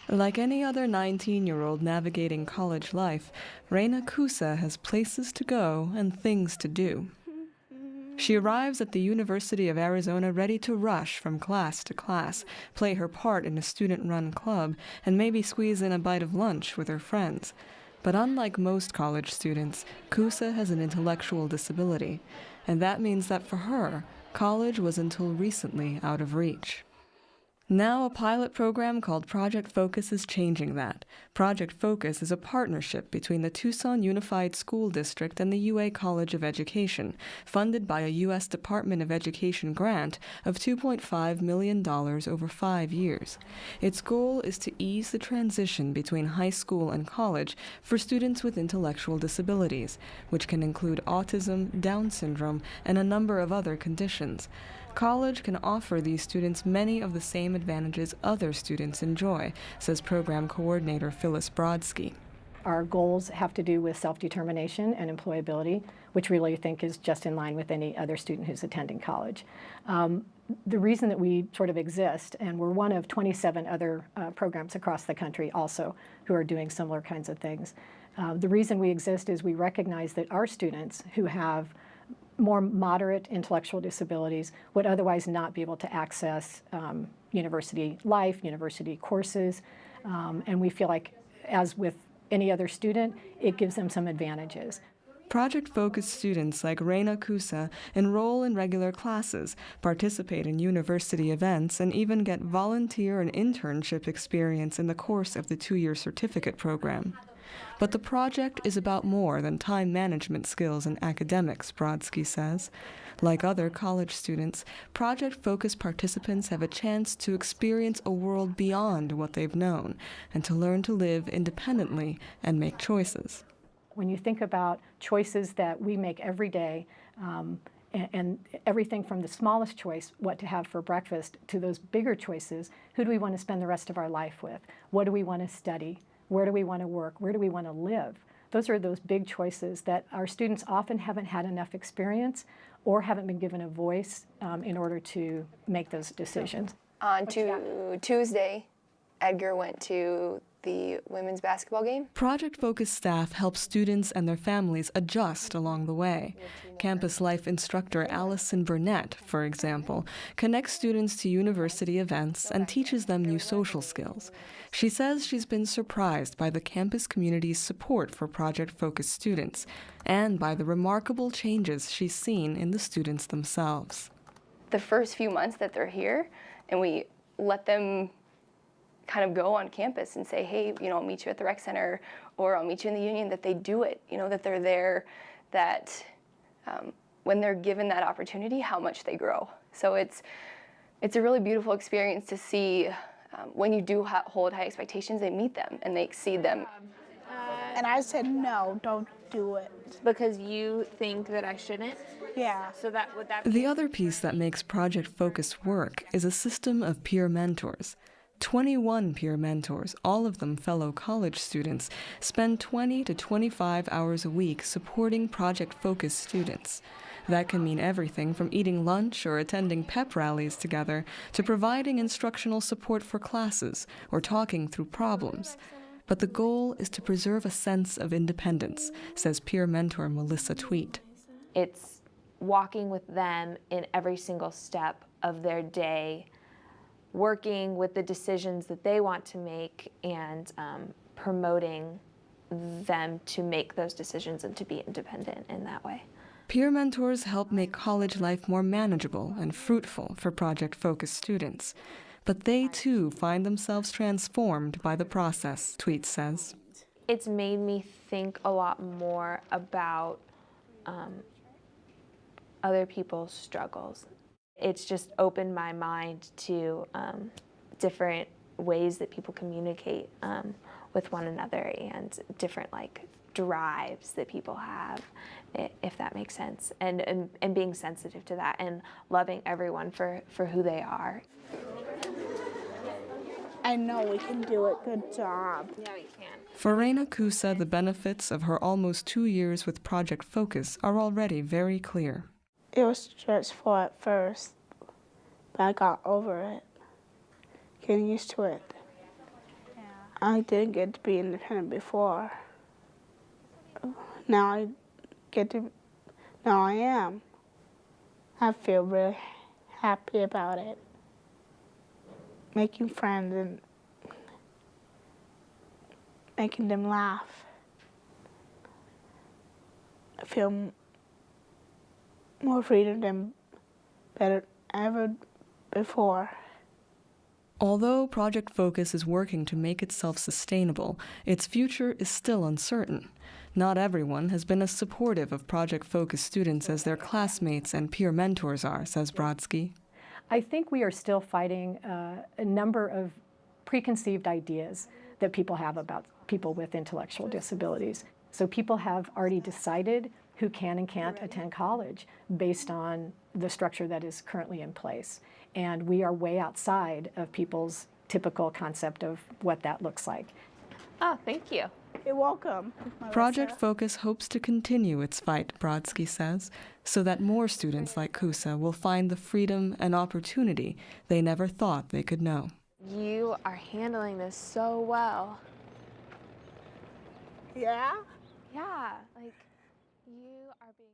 Like any other 19-year-old navigating college life, Reina Kusa has places to go and things to do. She arrives at the University of Arizona ready to rush from class to class, play her part in a student-run club, and maybe squeeze in a bite of lunch with her friends. But unlike most college students, Kusa has an intellectual disability, and that means that for her, college was until recently out of reach. Now, a pilot program called Project Focus is changing that. Project Focus is a partnership between the Tucson Unified School District and the UA College of Education, funded by a U.S. Department of Education grant of $2.5 million over 5 years. Its goal is to ease the transition between high school and college for students with intellectual disabilities, which can include autism, Down syndrome, and a number of other conditions. College can offer these students many of the same advantages other students enjoy, says program coordinator Phyllis Brodsky. Our goals have to do with self-determination and employability, which we really think is just in line with any other student who's attending college. The reason that we sort of exist, and we're one of 27 other programs across the country also who are doing similar kinds of things. The reason we exist is we recognize that our students who have more moderate intellectual disabilities would otherwise not be able to access university life, university courses, and we feel like, as with any other student, it gives them some advantages. Project-focused students like Reina Kusa enroll in regular classes, participate in university events, and even get volunteer and internship experience in the course of the 2-year certificate program. But the project is about more than time management skills and academics, Brodsky says. Like other college students, Project Focus participants have a chance to experience a world beyond what they've known and to learn to live independently and make choices. When you think about choices that we make every day, and everything from the smallest choice, what to have for breakfast, to those bigger choices, who do we want to spend the rest of our life with? What do we want to study? Where do we want to work? Where do we want to live? Those are those big choices that our students often haven't had enough experience or haven't been given a voice in order to make those decisions. On Tuesday, Edgar went to the women's basketball game. Project Focus staff helps students and their families adjust along the way. Campus life instructor Allison Burnett, for example, connects students to university events and teaches them new social skills. She says she's been surprised by the campus community's support for Project Focus students and by the remarkable changes she's seen in the students themselves. The first few months that they're here, and we let them kind of go on campus and say, hey, I'll meet you at the rec center, or I'll meet you in the union, that they do it, that they're there, that when they're given that opportunity, how much they grow. So it's a really beautiful experience to see when you do hold high expectations, they meet them and they exceed them. And I said, no, don't do it. Because you think that I shouldn't? Yeah. So would that be... The other piece that makes Project Focus work is a system of peer mentors. 21 peer mentors, all of them fellow college students, spend 20 to 25 hours a week supporting Project Focus students. That can mean everything from eating lunch or attending pep rallies together to providing instructional support for classes or talking through problems. But the goal is to preserve a sense of independence, says peer mentor Melissa Tweet. It's walking with them in every single step of their day, working with the decisions that they want to make, and promoting them to make those decisions and to be independent in that way. Peer mentors help make college life more manageable and fruitful for Project Focus students. But they, too, find themselves transformed by the process, Tweet says. It's made me think a lot more about other people's struggles. It's just opened my mind to different ways that people communicate with one another, and different drives that people have, if that makes sense, and being sensitive to that and loving everyone for who they are. I know we can do it. Good job. Yeah, we can. For Reina Kusa, the benefits of her almost 2 years with Project Focus are already very clear. It was stressful at first, but I got over it. Getting used to it. I didn't get to be independent before. Now I get to, now I am. I feel really happy about it. Making friends and making them laugh. I feel more freedom than ever before. Although Project Focus is working to make itself sustainable, its future is still uncertain. Not everyone has been as supportive of Project Focus students as their classmates and peer mentors are, says Brodsky. I think we are still fighting a number of preconceived ideas that people have about people with intellectual disabilities. So people have already decided who can and can't attend college based on the structure that is currently in place. And we are way outside of people's typical concept of what that looks like. Oh, thank you. You're welcome. Project Focus hopes to continue its fight, Brodsky says, so that more students like Kusa will find the freedom and opportunity they never thought they could know. You are handling this so well. Yeah? Yeah, like you are being